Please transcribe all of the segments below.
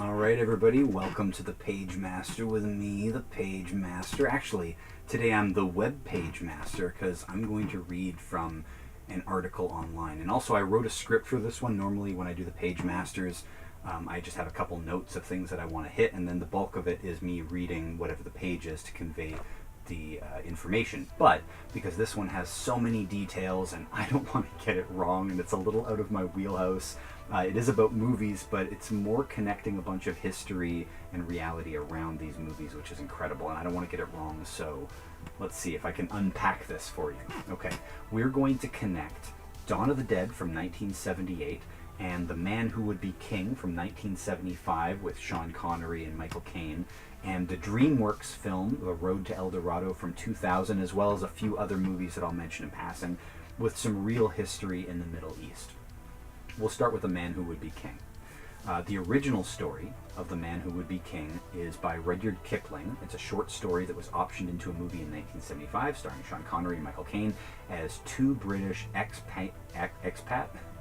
All right, everybody, welcome to the Pagemaster with me, the Pagemaster. Actually, today I'm the Web Pagemaster because I'm going to read from an article online. And also, I wrote a script for this one. Normally, when I do the Pagemasters, I just have a couple notes of things that I want to hit, and then the bulk of it is me reading whatever the page is to convey the information. But because this one has so many details and I don't want to get it wrong and it's a little out of my wheelhouse, it is about movies, but it's more connecting a bunch of history and reality around these movies, which is incredible, and I don't want to get it wrong. So let's see if I can unpack this for you. Okay, we're going to connect Dawn of the Dead from 1978 and The Man Who Would Be King from 1975 with Sean Connery and Michael Caine, and the DreamWorks film The Road to El Dorado from 2000, as well as a few other movies that I'll mention in passing, with some real history in the Middle East. We'll start with The Man Who Would Be King. The original story of The Man Who Would Be King is by Rudyard Kipling. It's a short story that was optioned into a movie in 1975 starring Sean Connery and Michael Caine as two British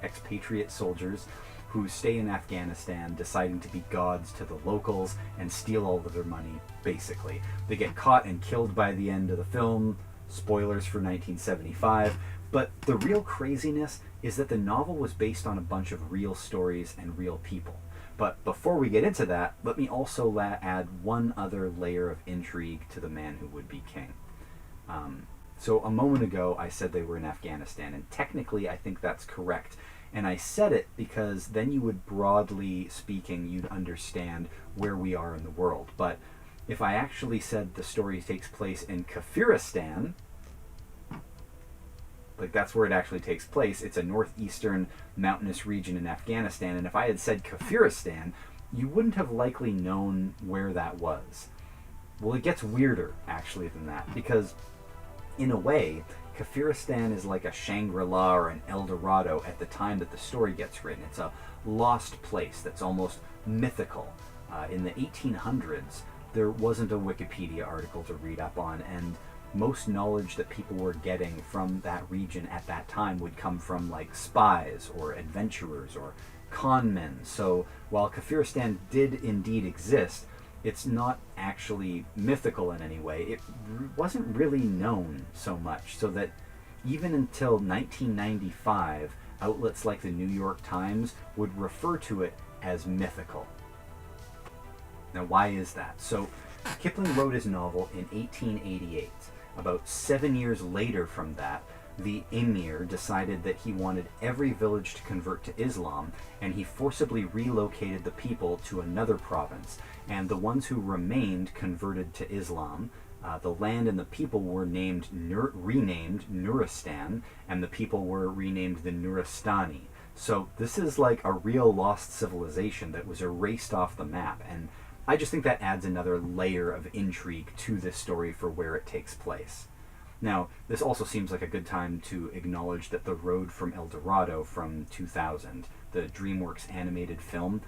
expatriate soldiers who stay in Afghanistan, deciding to be gods to the locals and steal all of their money, basically. They get caught and killed by the end of the film. Spoilers for 1975. But the real craziness is that the novel was based on a bunch of real stories and real people. But before we get into that, let me also add one other layer of intrigue to The Man Who Would Be King. So a moment ago, I said they were in Afghanistan, and technically I think that's correct. And I said it because then you would, broadly speaking, you'd understand where we are in the world. But if I actually said the story takes place in Kafiristan, like that's where it actually takes place, it's a northeastern mountainous region in Afghanistan, and if I had said Kafiristan, you wouldn't have likely known where that was. Well, it gets weirder, actually, than that, because in a way, Kafiristan is like a Shangri-La or an El Dorado at the time that the story gets written. It's a lost place that's almost mythical. In the 1800s, there wasn't a Wikipedia article to read up on, and most knowledge that people were getting from that region at that time would come from like spies or adventurers or con men. So while Kafiristan did indeed exist, it's not actually mythical in any way. It wasn't really known so much, so that even until 1995, outlets like the New York Times would refer to it as mythical. Now, why is that? So, Kipling wrote his novel in 1888. About 7 years later from that, the emir decided that he wanted every village to convert to Islam, and he forcibly relocated the people to another province. And the ones who remained converted to Islam. The land and the people were renamed Nuristan, and the people were renamed the Nuristani. So this is like a real lost civilization that was erased off the map, and I just think that adds another layer of intrigue to this story for where it takes place. Now, this also seems like a good time to acknowledge that The Road from El Dorado from 2000, the DreamWorks animated film,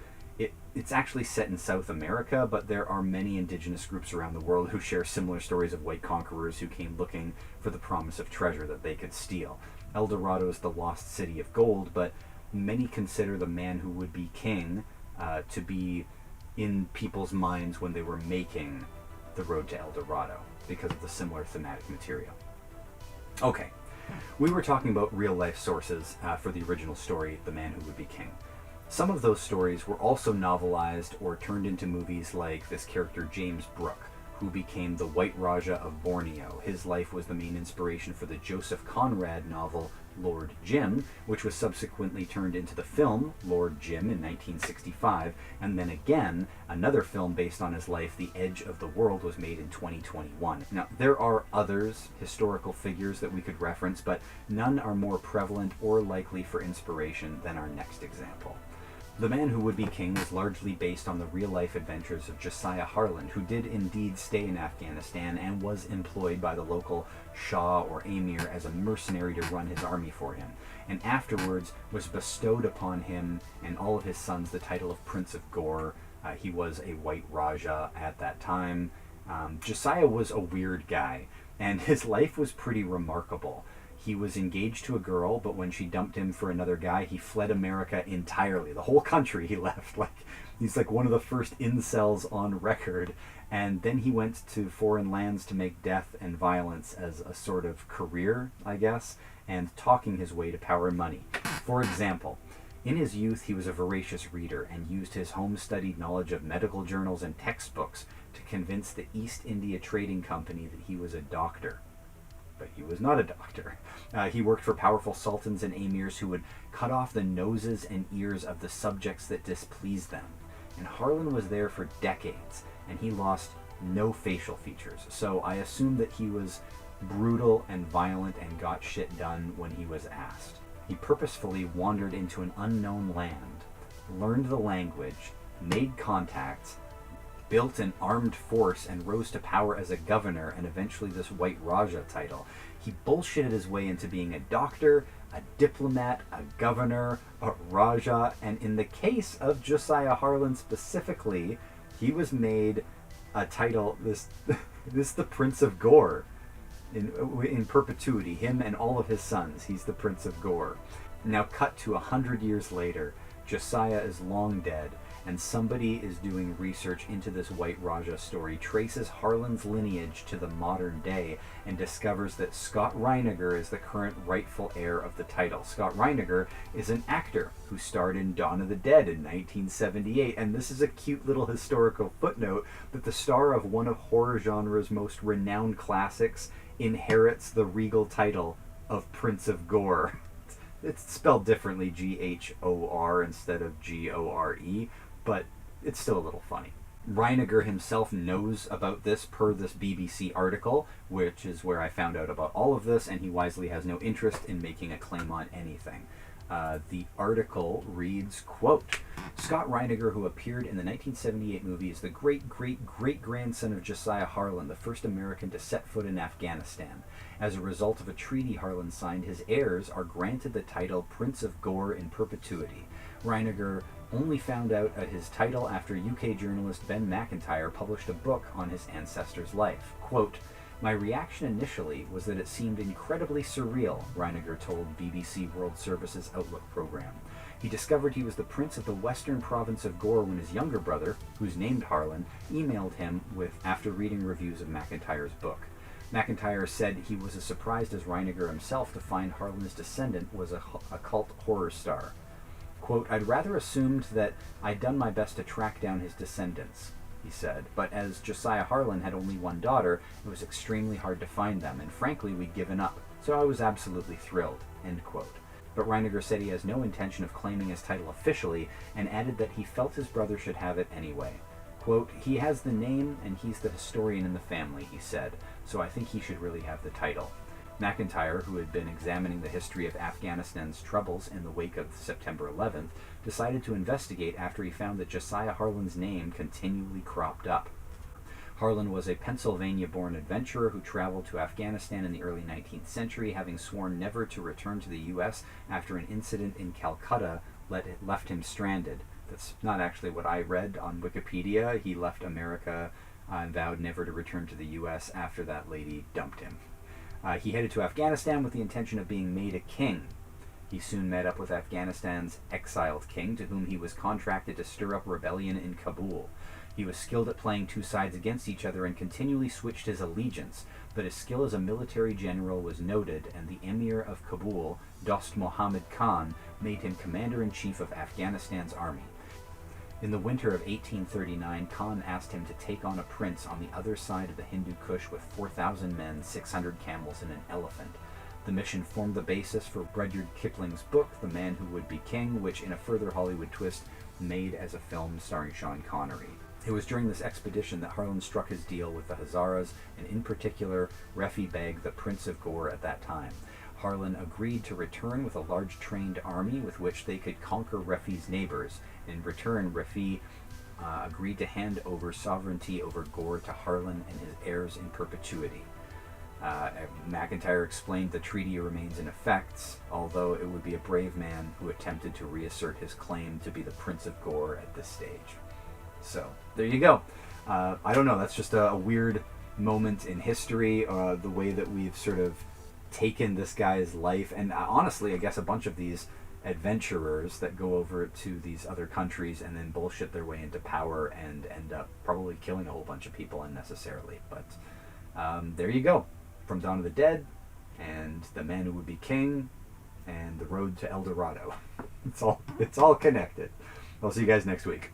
it's actually set in South America, but there are many indigenous groups around the world who share similar stories of white conquerors who came looking for the promise of treasure that they could steal. El Dorado is the lost city of gold, but many consider The Man Who Would Be King to be in people's minds when they were making The Road to El Dorado, because of the similar thematic material. Okay, we were talking about real-life sources for the original story, The Man Who Would Be King. Some of those stories were also novelized or turned into movies, like this character James Brooke, who became the White Raja of Borneo. His life was the main inspiration for the Joseph Conrad novel Lord Jim, which was subsequently turned into the film Lord Jim in 1965, and then again, another film based on his life, The Edge of the World, was made in 2021. Now, there are others, historical figures that we could reference, but none are more prevalent or likely for inspiration than our next example. The Man Who Would Be King was largely based on the real-life adventures of Josiah Harland, who did indeed stay in Afghanistan and was employed by the local Shah or Emir as a mercenary to run his army for him, and afterwards was bestowed upon him and all of his sons the title of Prince of Gore. He was a White Raja at that time. Josiah was a weird guy, and his life was pretty remarkable. He was engaged to a girl, but when she dumped him for another guy, he fled America entirely. The whole country he left. Like, he's like one of the first incels on record. And then he went to foreign lands to make death and violence as a sort of career, I guess, and talking his way to power and money. For example, in his youth, he was a voracious reader and used his home-studied knowledge of medical journals and textbooks to convince the East India Trading Company that he was a doctor. But he was not a doctor. He worked for powerful sultans and emirs who would cut off the noses and ears of the subjects that displeased them. And Harlan was there for decades, and he lost no facial features. So I assume that he was brutal and violent and got shit done when he was asked. He purposefully wandered into an unknown land, learned the language, made contacts, built an armed force, and rose to power as a governor and eventually this White Raja title. He bullshitted his way into being a doctor, a diplomat, a governor, a Raja, and in the case of Josiah Harlan specifically, he was made a title, this the Prince of Gore, in perpetuity. Him and all of his sons, he's the Prince of Gore. Now cut to 100 years later, Josiah is long dead, and somebody is doing research into this White Raja story, traces Harlan's lineage to the modern day, and discovers that Scott Reiniger is the current rightful heir of the title. Scott Reiniger is an actor who starred in Dawn of the Dead in 1978, and this is a cute little historical footnote that the star of one of horror genre's most renowned classics inherits the regal title of Prince of Gore. It's spelled differently, G-H-O-R instead of G-O-R-E, but it's still a little funny. Reiniger himself knows about this per this BBC article, which is where I found out about all of this, and he wisely has no interest in making a claim on anything. The article reads, quote, Scott Reiniger, who appeared in the 1978 movie, is the great-great-great-grandson of Josiah Harlan, the first American to set foot in Afghanistan. As a result of a treaty Harlan signed, his heirs are granted the title Prince of Gore in perpetuity. Reiniger only found out his title after UK journalist Ben McIntyre published a book on his ancestor's life. Quote, my reaction initially was that it seemed incredibly surreal, Reiniger told BBC World Service's Outlook program. He discovered he was the prince of the western province of Gore when his younger brother, who's named Harlan, emailed him after reading reviews of McIntyre's book. McIntyre said he was as surprised as Reiniger himself to find Harlan's descendant was a cult horror star. Quote, I'd rather assumed that I'd done my best to track down his descendants, he said, but as Josiah Harlan had only one daughter, it was extremely hard to find them, and frankly, we'd given up, so I was absolutely thrilled, end quote. But Reiniger said he has no intention of claiming his title officially, and added that he felt his brother should have it anyway. Quote, he has the name, and he's the historian in the family, he said, so I think he should really have the title. McIntyre, who had been examining the history of Afghanistan's troubles in the wake of September 11th, decided to investigate after he found that Josiah Harlan's name continually cropped up. Harlan was a Pennsylvania-born adventurer who traveled to Afghanistan in the early 19th century, having sworn never to return to the U.S. after an incident in Calcutta left him stranded. That's not actually what I read on Wikipedia. He left America and vowed never to return to the U.S. after that lady dumped him. He headed to Afghanistan with the intention of being made a king. He soon met up with Afghanistan's exiled king, to whom he was contracted to stir up rebellion in Kabul. He was skilled at playing two sides against each other and continually switched his allegiance, but his skill as a military general was noted, and the emir of Kabul, Dost Muhammad Khan, made him commander-in-chief of Afghanistan's army. In the winter of 1839, Khan asked him to take on a prince on the other side of the Hindu Kush with 4,000 men, 600 camels, and an elephant. The mission formed the basis for Rudyard Kipling's book, The Man Who Would Be King, which, in a further Hollywood twist, made as a film starring Sean Connery. It was during this expedition that Harlan struck his deal with the Hazaras, and in particular, Refi Beg, the Prince of Gore at that time. Harlan agreed to return with a large trained army with which they could conquer Refi's neighbors. In return, Refi agreed to hand over sovereignty over Gore to Harlan and his heirs in perpetuity. McIntyre explained the treaty remains in effect, although it would be a brave man who attempted to reassert his claim to be the Prince of Gore at this stage. So, there you go. I don't know, that's just a weird moment in history, the way that we've sort of taken this guy's life, and honestly, I guess a bunch of these adventurers that go over to these other countries and then bullshit their way into power and end up probably killing a whole bunch of people unnecessarily. But there you go. From Dawn of the Dead, and the man who would be king, and the road to El Dorado. It's all connected. I'll see you guys next week.